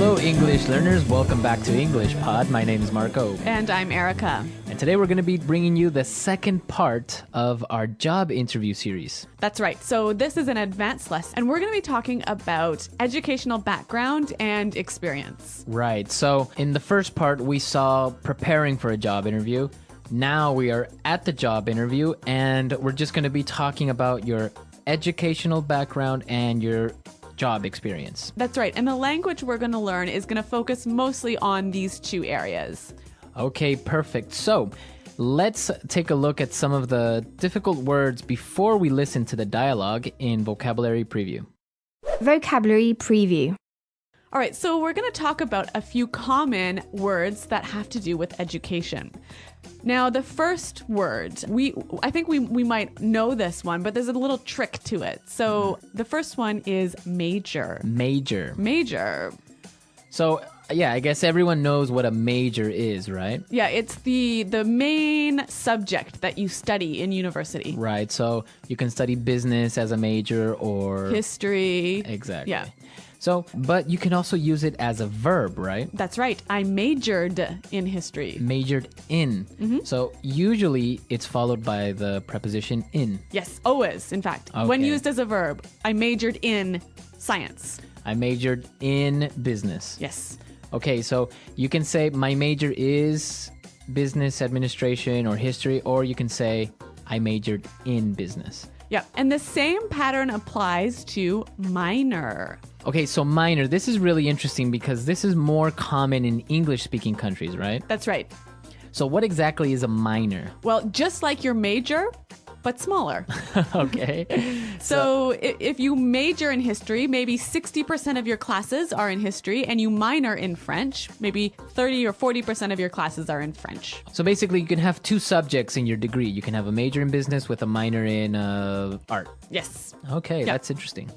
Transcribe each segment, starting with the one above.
Hello, English learners. Welcome back to English Pod. My name is Marco. And I'm Erica. And today we're going to be bringing you the second part of our job interview series. That's right. So this is an advanced lesson, and we're going to be talking about educational background and experience. Right. So in the first part, we saw preparing for a job interview. Now we are at the job interview, and we're just going to be talking about your educational background and your job experience. That's right. And the language we're going to learn is going to focus mostly on these two areas. Okay, perfect. So let's take a look at some of the difficult words before we listen to the dialogue in Vocabulary Preview. Vocabulary Preview. All right, so we're going to talk about a few common words that have to do with education. Now, the first word, I think we might know this one, but there's a little trick to it. So the first one is major. Major. Major. So, yeah, I guess everyone knows what a major is, right? Yeah, it's the main subject that you study in university. Right, so you can study business as a major or... History. Exactly. Yeah. So, but you can also use it as a verb, right? That's right. I majored in history. Majored in. So usually it's followed by the preposition in. Yes, always, in fact. Okay. When used as a verb, I majored in science. I majored in business. Yes. Okay, so you can say my major is business administration or history, or you can say I majored in business. Yeah, and the same pattern applies to minor. Okay, so minor, this is really interesting because this is more common in English-speaking countries, right? That's right. So what exactly is a minor? Well, just like your major, but smaller. Okay. So if you major in history, maybe 60% of your classes are in history, and you minor in French, maybe 30 or 40% of your classes are in French. So basically, you can have two subjects in your degree. You can have a major in business with a minor in art. Yes. Okay, that's interesting.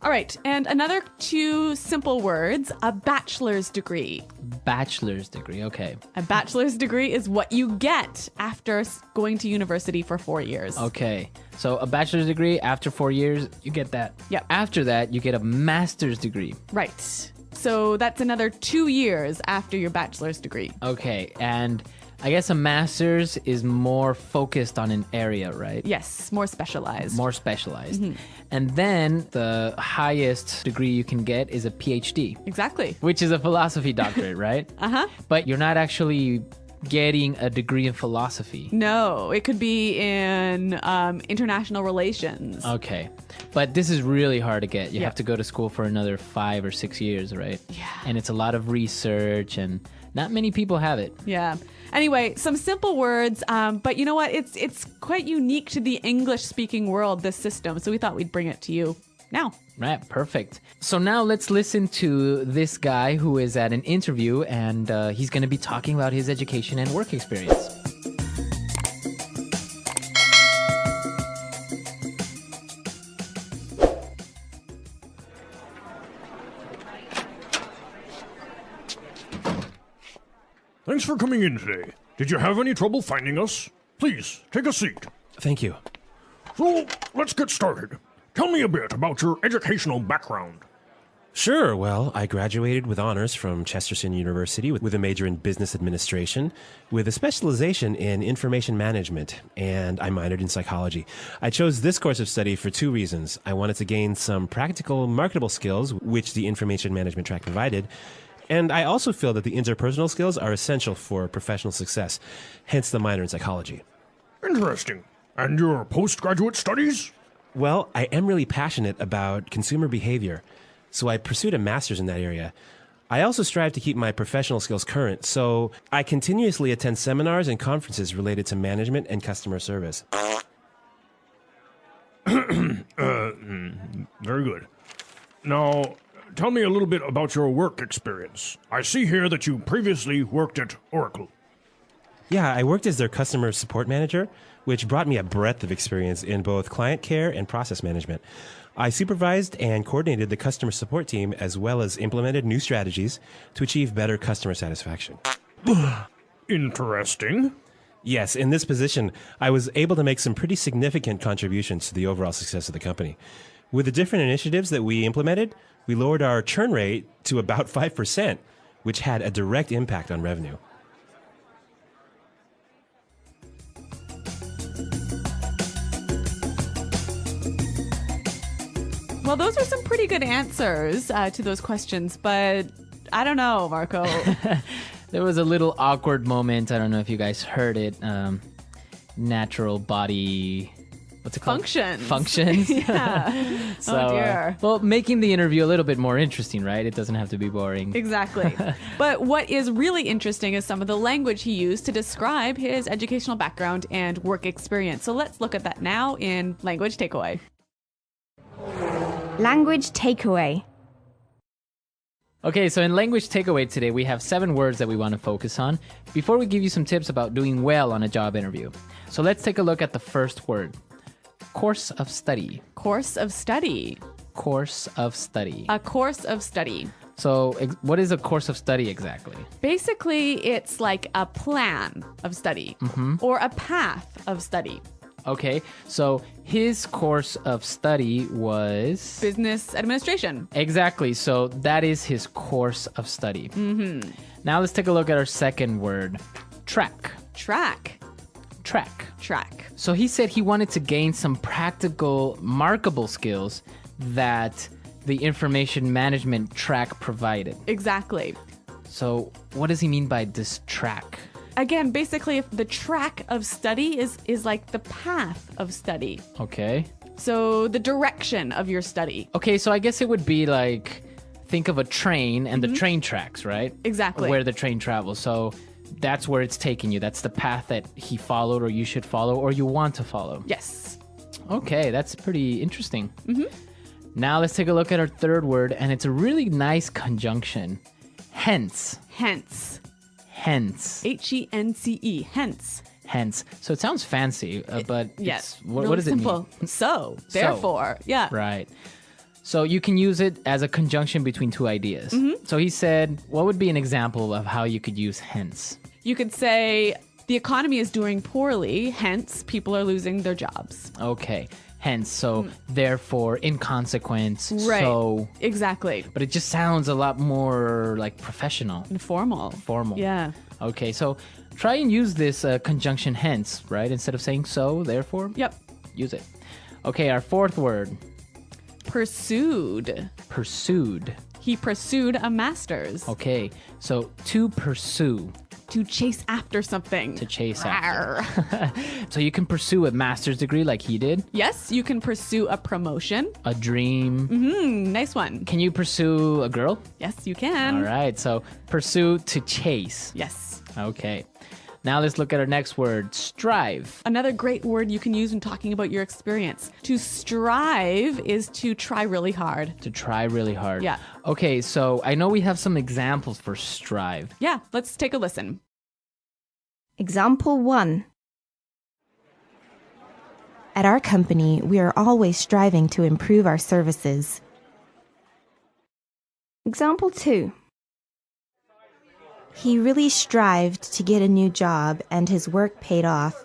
All right, and another two simple words, a bachelor's degree. Bachelor's degree, okay. A bachelor's degree is what you get after going to university for 4 years. Okay, so a bachelor's degree, after 4 years, you get that. Yep. After that, you get a master's degree. Right. So that's another 2 years after your bachelor's degree. Okay, and I guess a master's is more focused on an area, right? Yes, more specialized. More specialized. And then the highest degree you can get is a PhD, Exactly. which is a philosophy doctorate, right? Uh-huh. But you're not actually getting a degree in philosophy. No, it could be in international relations. Okay. But this is really hard to get. You Yeah. have to go to school for another 5 or 6 years, right? Yeah. And it's a lot of research, and not many people have it. Yeah. Anyway, some simple words, but you know what? It's quite unique to the English-speaking world, this system. So we thought we'd bring it to you now. Right, perfect. So now let's listen to this guy who is at an interview, and he's going to be talking about his education and work experience. Thanks for coming in today. Did you have any trouble finding us? Please, take a seat. Thank you. So, let's get started. Tell me a bit about your educational background. Sure. Well, I graduated with honors from Chesterton University with a major in business administration, with a specialization in information management, and I minored in psychology. I chose this course of study for two reasons. I wanted to gain some practical, marketable skills, which the information management track provided, and I also feel that the interpersonal skills are essential for professional success, hence the minor in psychology. Interesting. And your postgraduate studies? Well, I am really passionate about consumer behavior, so I pursued a master's in that area. I also strive to keep my professional skills current, so I continuously attend seminars and conferences related to management and customer service. Very good. Now, tell me a little bit about your work experience. I see here that you previously worked at Oracle. Yeah, I worked as their customer support manager, which brought me a breadth of experience in both client care and process management. I supervised and coordinated the customer support team as well as implemented new strategies to achieve better customer satisfaction. Interesting. Yes, in this position, I was able to make some pretty significant contributions to the overall success of the company. With the different initiatives that we implemented, we lowered our churn rate to about 5%, which had a direct impact on revenue. Well, those are some pretty good answers to those questions, but I don't know, Marco. There was a little awkward moment. I don't know if you guys heard it. Natural body... What's it called? Functions. Yeah. So, oh, dear. Well, making the interview a little bit more interesting, right? It doesn't have to be boring. Exactly. But what is really interesting is some of the language he used to describe his educational background and work experience. So let's look at that now in Language Takeaway. Language takeaway. Okay, so in Language Takeaway today, we have 7 words that we want to focus on before we give you some tips about doing well on a job interview. So let's take a look at the first word. Course of study. Course of study. Course of study. A course of study. So what is a course of study exactly? Basically, it's like a plan of study or a path of study. Okay, so his course of study was... Business administration. Exactly, so that is his course of study. Mm-hmm. Now let's take a look at our second word. Track. Track. Track. Track. So he said he wanted to gain some practical, markable skills that the information management track provided. Exactly. So what does he mean by this track? Again, basically, if the track of study is like the path of study. Okay. So the direction of your study. Okay, so I guess it would be like, think of a train and the train tracks, right? Exactly. Where the train travels. So that's where it's taking you. That's the path that he followed or you should follow or you want to follow. Yes. Okay, that's pretty interesting. Now let's take a look at our third word, and it's a really nice conjunction. Hence. Hence. Hence. H-E-N-C-E. Hence. Hence. So it sounds fancy, but Yes. what Really does it simple. mean? So. Therefore. Yeah. Right. So you can use it as a conjunction between two ideas. So he said, what would be an example of how you could use hence? You could say the economy is doing poorly, hence people are losing their jobs. Okay. Hence. So therefore, in consequence. Right. So. Exactly. But it just sounds a lot more like professional. Formal. Formal. Yeah. Okay. So try and use this conjunction hence, right? Instead of saying so, therefore. Yep. Use it. Okay. Our fourth word. Pursued. Pursued. He pursued a master's. Okay. So to pursue. To chase after something. To chase Rawr. after. So you can pursue a master's degree like he did. Yes, you can pursue a promotion. A dream. Nice one. Can you pursue a girl? Yes, you can. All right. So pursue to chase. Yes. Okay. Now let's look at our next word. Strive. Another great word you can use when talking about your experience. To strive is to try really hard. To try really hard. Yeah. Okay. So I know we have some examples for strive. Yeah, let's take a listen. Example 1. At our company, we are always striving to improve our services. Example 2. He really strived to get a new job, and his work paid off.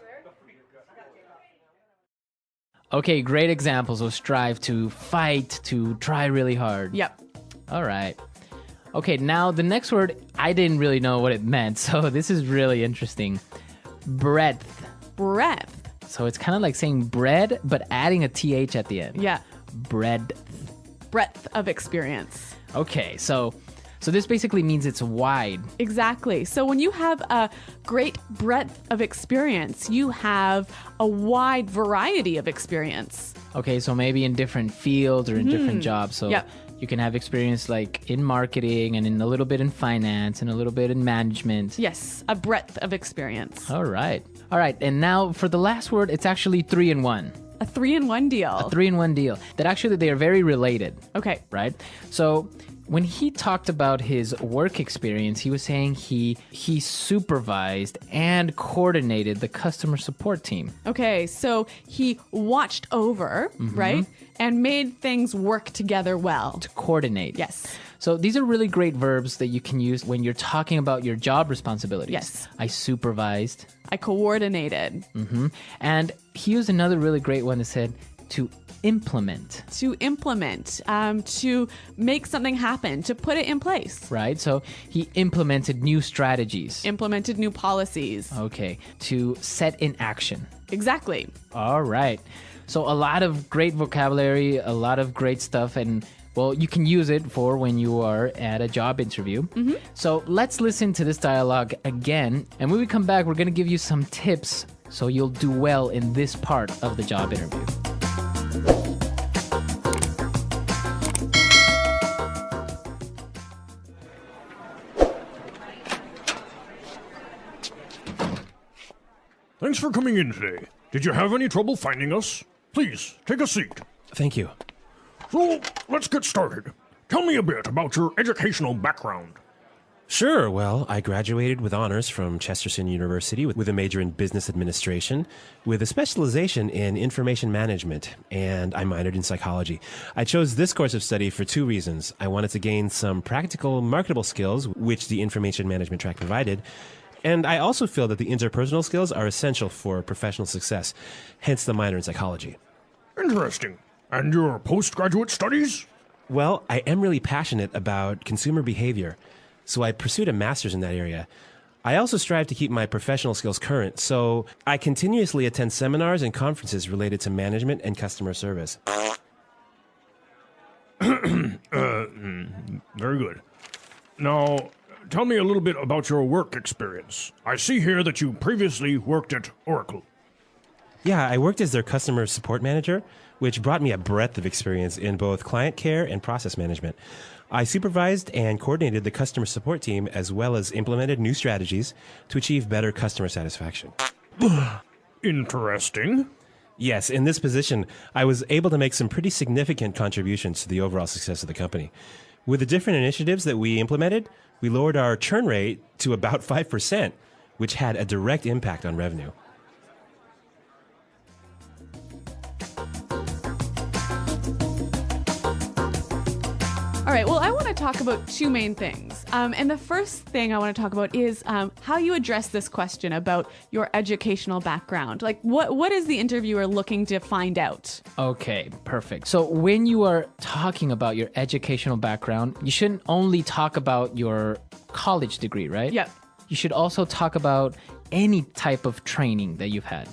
Okay, great examples of strive, to fight, to try really hard. Yep. All right. Okay, now the next word, I didn't really know what it meant, so this is really interesting. Breadth. Breadth. So it's kind of like saying bread, but adding a TH at the end. Yeah. Breadth. Breadth of experience. Okay, so this basically means it's wide. Exactly. So when you have a great breadth of experience, you have a wide variety of experience. Okay, so maybe in different fields or in different jobs. So Yep. you can have experience like in marketing and in a little bit in finance and a little bit in management. Yes, a breadth of experience. All right. All right, and now for the last word, it's actually 3-in-1. A 3-in-1 deal. A 3-in-1 deal. That actually they are very related. Okay. Right? So when he talked about his work experience, he was saying he supervised and coordinated the customer support team. Okay, so he watched over, right? And made things work together well. To coordinate. Yes. So these are really great verbs that you can use when you're talking about your job responsibilities. Yes. I supervised. I coordinated. And he used another really great one that said to implement. To implement, to make something happen, to put it in place. Right? So he implemented new strategies. Implemented new policies. Okay. To set in action. Exactly. All right. So a lot of great vocabulary, a lot of great stuff, and well, you can use it for when you are at a job interview. So let's listen to this dialogue again. And when we come back, we're going to give you some tips so you'll do well in this part of the job interview. Thanks for coming in today. Did you have any trouble finding us? Please, take a seat. Thank you. So, let's get started. Tell me a bit about your educational background. Sure. Well, I graduated with honors from Chesterton University with a major in business administration, with a specialization in information management, and I minored in psychology. I chose this course of study for two reasons. I wanted to gain some practical, marketable skills, which the information management track provided, and I also feel that the interpersonal skills are essential for professional success, hence the minor in psychology. Interesting. And your postgraduate studies? Well, I am really passionate about consumer behavior, so I pursued a master's in that area. I also strive to keep my professional skills current, so I continuously attend seminars and conferences related to management and customer service. Very good. Now, tell me a little bit about your work experience. I see here that you previously worked at Oracle. Yeah, I worked as their customer support manager, which brought me a breadth of experience in both client care and process management. I supervised and coordinated the customer support team as well as implemented new strategies to achieve better customer satisfaction. Interesting. Yes, in this position, I was able to make some pretty significant contributions to the overall success of the company. With the different initiatives that we implemented, we lowered our churn rate to about 5%, which had a direct impact on revenue. All right, well, I want to talk about two main things. And the first thing I want to talk about is how you address this question about your educational background. Like, what is the interviewer looking to find out? Okay, perfect. So when you are talking about your educational background, you shouldn't only talk about your college degree, right? Yep. You should also talk about any type of training that you've had.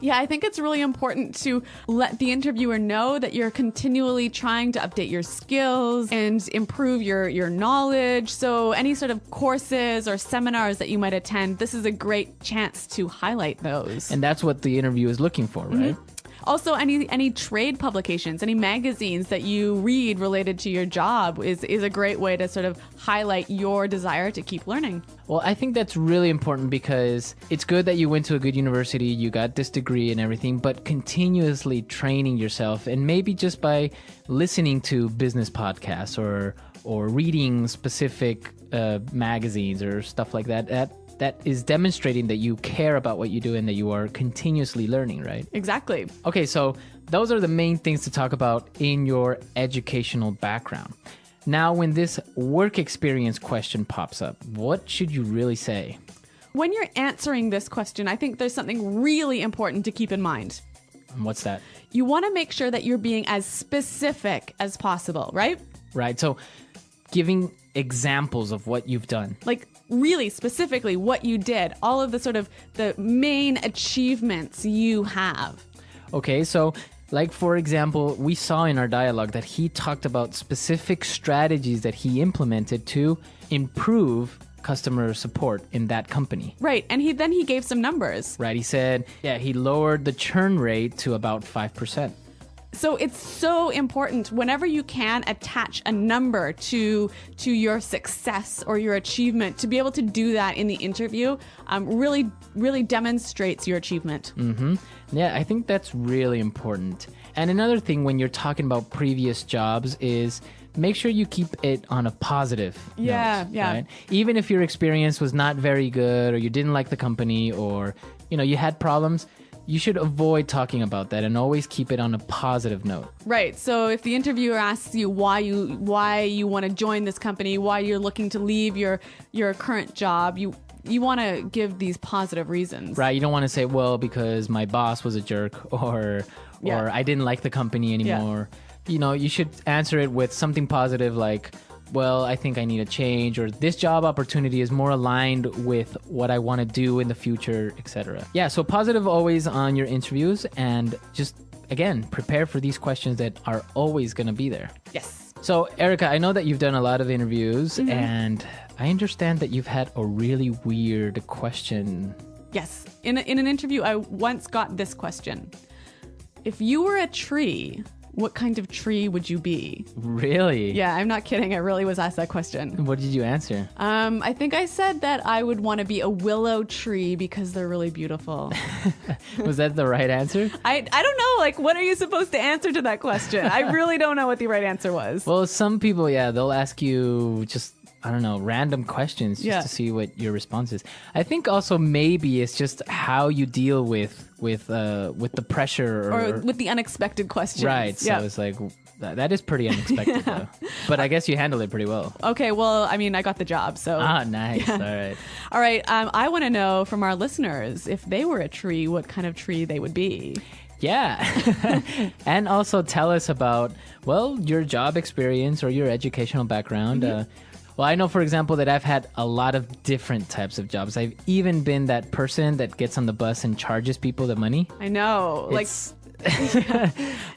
Yeah, I think it's really important to let the interviewer know that you're continually trying to update your skills and improve your knowledge. So any sort of courses or seminars that you might attend, this is a great chance to highlight those. And that's what the interview is looking for, right? Also, any trade publications, any magazines that you read related to your job is a great way to sort of highlight your desire to keep learning. Well, I think that's really important because it's good that you went to a good university, you got this degree and everything, but continuously training yourself, and maybe just by listening to business podcasts or reading specific magazines or stuff like that is demonstrating that you care about what you do and that you are continuously learning, right? Exactly. Okay, so those are the main things to talk about in your educational background. Now, when this work experience question pops up, what should you really say? When you're answering this question, I think there's something really important to keep in mind. And what's that? You want to make sure that you're being as specific as possible, right? Right, so giving examples of what you've done. Like really specifically what you did, all of the sort of the main achievements you have. Okay, so like for example, we saw in our dialogue that he talked about specific strategies that he implemented to improve customer support in that company. Right, and he gave some numbers. Right, he said, he lowered the churn rate to about 5%. So it's so important whenever you can attach a number to your success or your achievement, to be able to do that in the interview really demonstrates your achievement. Yeah, I think that's really important. And another thing when you're talking about previous jobs is make sure you keep it on a positive note, right? Even if your experience was not very good or you didn't like the company or you had problems, you should avoid talking about that and always keep it on a positive note. Right. So if the interviewer asks you why you want to join this company, why you're looking to leave your current job, you want to give these positive reasons. Right. You don't want to say, well, because my boss was a jerk or I didn't like the company anymore. You should answer it with something positive like, well, I think I need a change, or this job opportunity is more aligned with what I want to do in the future, etc. Yeah, so positive always on your interviews, and just, again, prepare for these questions that are always going to be there. Yes. So, Erica, I know that you've done a lot of interviews, and I understand that you've had a really weird question. Yes. In an interview, I once got this question. If you were a tree, what kind of tree would you be? Really? Yeah, I'm not kidding. I really was asked that question. What did you answer? I think I said that I would want to be a willow tree because they're really beautiful. Was that the right answer? I don't know. Like, what are you supposed to answer to that question? I really don't know what the right answer was. Well, some people, they'll ask you just, I don't know, random questions just to see what your response is. I think also maybe it's just how you deal with the pressure or with the unexpected questions. Right. So it's like that is pretty unexpected though. But I guess you handled it pretty well. Okay. Well, I mean, I got the job. So nice. Yeah. All right. All right. I want to know from our listeners if they were a tree, what kind of tree they would be. Yeah. And also tell us about, your job experience or your educational background. Well, I know, for example, that I've had a lot of different types of jobs. I've even been that person that gets on the bus and charges people the money. I know. It's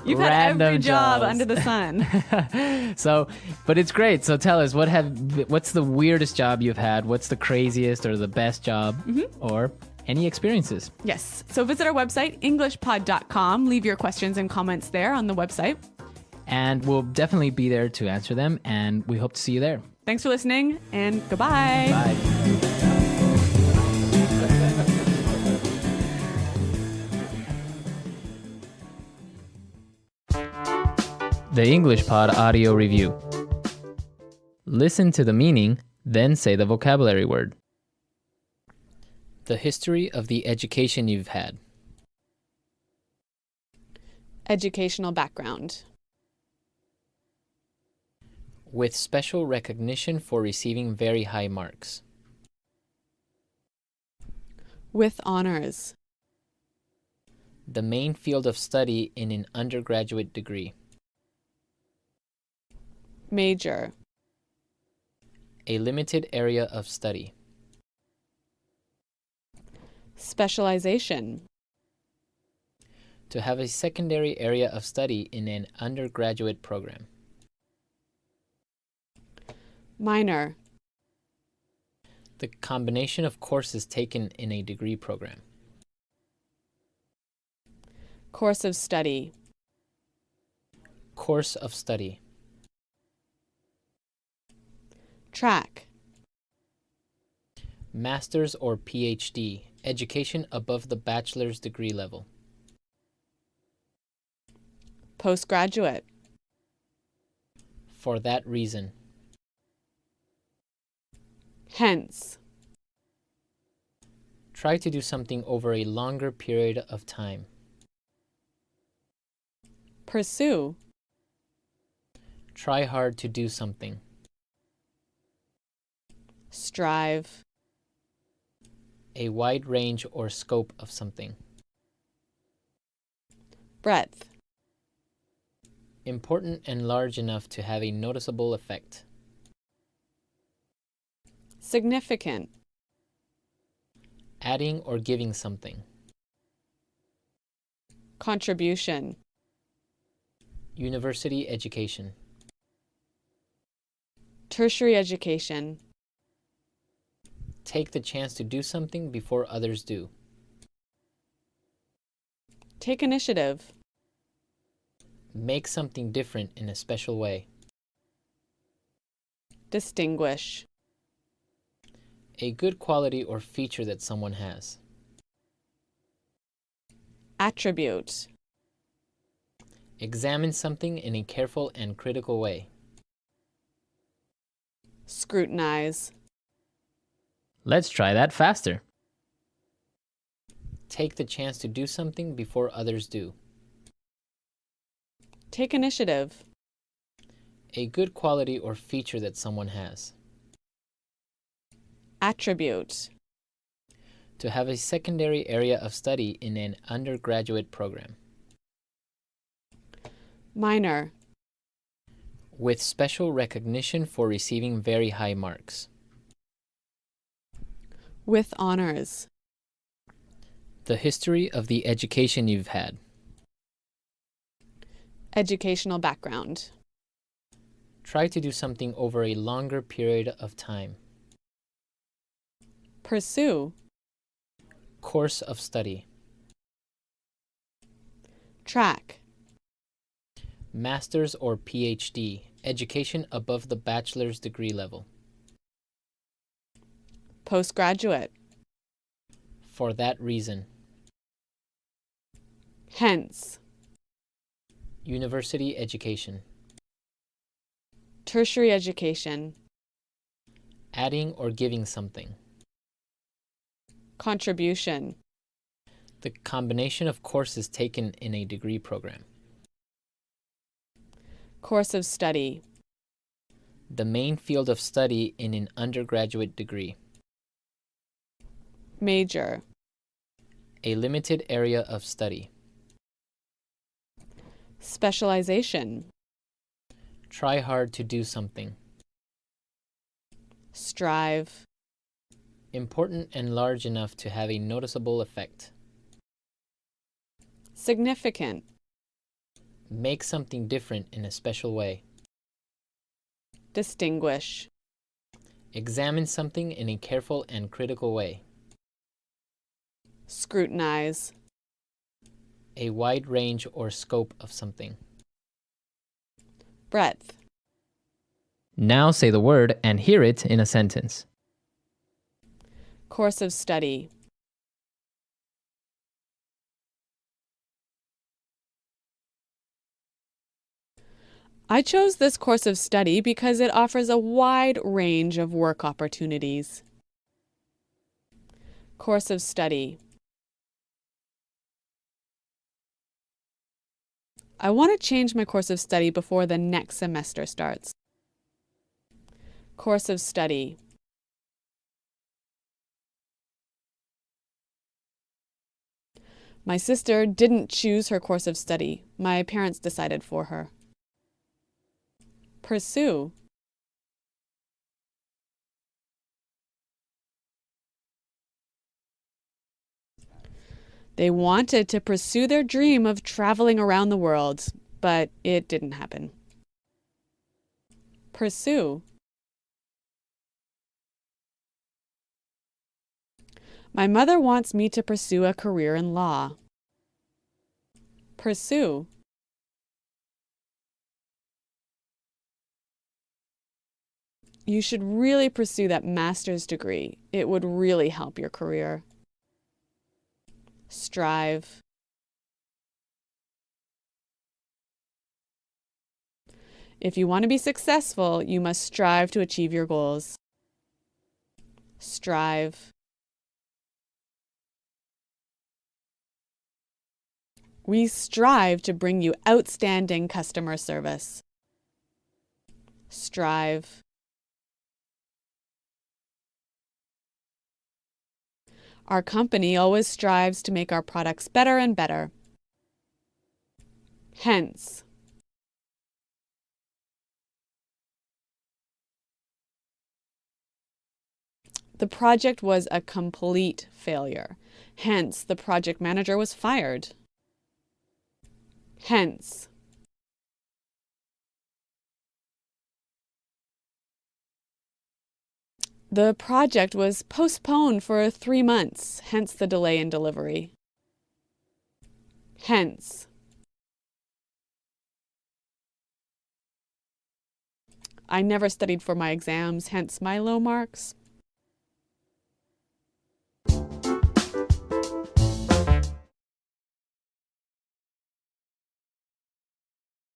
you've had every job jobs under the sun. So, but it's great. So tell us, what's the weirdest job you've had? What's the craziest or the best job? Or any experiences? Yes. So visit our website, englishpod.com. Leave your questions and comments there on the website. And we'll definitely be there to answer them. And we hope to see you there. Thanks for listening, and goodbye. Bye. The English Pod Audio Review. Listen to the meaning, then say the vocabulary word. The history of the education you've had. Educational background. With special recognition for receiving very high marks. With honors. The main field of study in an undergraduate degree. Major. A limited area of study. Specialization. To have a secondary area of study in an undergraduate program. Minor. The combination of courses taken in a degree program. Course of study. Course of study. Track. Master's or PhD, education above the bachelor's degree level. Postgraduate. For that reason. Hence. Try to do something over a longer period of time. Pursue. Try hard to do something. Strive. A wide range or scope of something. Breadth. Important and large enough to have a noticeable effect. Significant. Adding or giving something. Contribution. University education. Tertiary education. Take the chance to do something before others do. Take initiative. Make something different in a special way. Distinguish. A good quality or feature that someone has. Attribute. Examine something in a careful and critical way. Scrutinize. Let's try that faster. Take the chance to do something before others do. Take initiative. A good quality or feature that someone has. Attribute. To have a secondary area of study in an undergraduate program. Minor. With special recognition for receiving very high marks. With honors. The history of the education you've had. Educational background. Try to do something over a longer period of time. Pursue. Course of study. Track. Master's or PhD, education above the bachelor's degree level. Postgraduate. For that reason. Hence. University education. Tertiary education. Adding or giving something. Contribution. The combination of courses taken in a degree program. Course of study. The main field of study in an undergraduate degree. Major. A limited area of study. Specialization. Try hard to do something. Strive. Important and large enough to have a noticeable effect. Significant. Make something different in a special way. Distinguish. Examine something in a careful and critical way. Scrutinize. A wide range or scope of something. Breadth. Now say the word and hear it in a sentence. Course of study. I chose this course of study because it offers a wide range of work opportunities. Course of study. I want to change my course of study before the next semester starts. Course of study. My sister didn't choose her course of study. My parents decided for her. Pursue. They wanted to pursue their dream of traveling around the world, but it didn't happen. Pursue. My mother wants me to pursue a career in law. Pursue. You should really pursue that master's degree. It would really help your career. Strive. If you want to be successful, you must strive to achieve your goals. Strive. We strive to bring you outstanding customer service. Strive. Our company always strives to make our products better and better. Hence. The project was a complete failure. Hence, the project manager was fired. Hence. The project was postponed for 3 months, hence the delay in delivery. Hence. I never studied for my exams, hence my low marks.